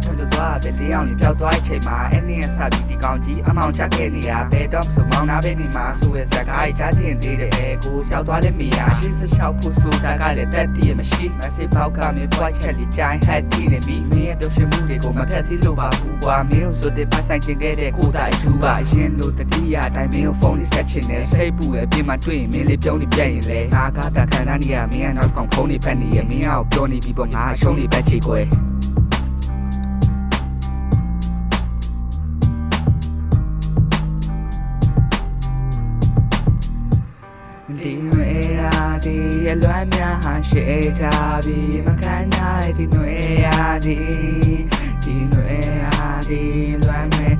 ထပ်လို့သွားပဲလေးအောင်လေးပြောက်သွားချိန်မှာအဲ့နည်းဆပြီးဒီကောင်ကြီးအမောင်ချခဲ့နေရဘဲတော့ဆိုမောင်နာပဲနေမှာဆိုရစကားကြားချင်သေးတယ်ကိုရောက်သွားလည်းမရရှင်းစလျှောက်ဖို့ဆိုတာကလည်းတက်တည်မရှိမစစ်ပေါက်ကမင်းပွားချက်လေးကြိုင်ဟတ်တီးနေပြီမင်းရဲ့ပြောရှင်မှုတွေကိုမဖြတ်စည်းလို့ပါဘူးကွာမင်းဆိုတဲ့ပိုင်ဆိုင်ခြင်းခဲ့တဲ့ကိုတိုင်ယူပါအရင်လို့တတိယအတိုင်းမင်းကိုဖုန်းလေးဆက်ချင်တယ်စိတ်ပူရဲ့ပြင်မှာတွေ့ရင်မင်းလေးပြုံးနေပြက်ရင်လေငါကတန်ခံတန်းနေရမင်းကနောက်ကောင်ဖုန်းလေးဖက်နေရမင်းကပြောနေပြီပေါ့ငါရှုံးနေပဲချီကွယ်ဒီနွေရာဒီအလွမ်းများဟာရှေ့ကြပြီမခံနိုင်ဒီနွေရာဒီနွေရာဒီလွမ်းမဲ့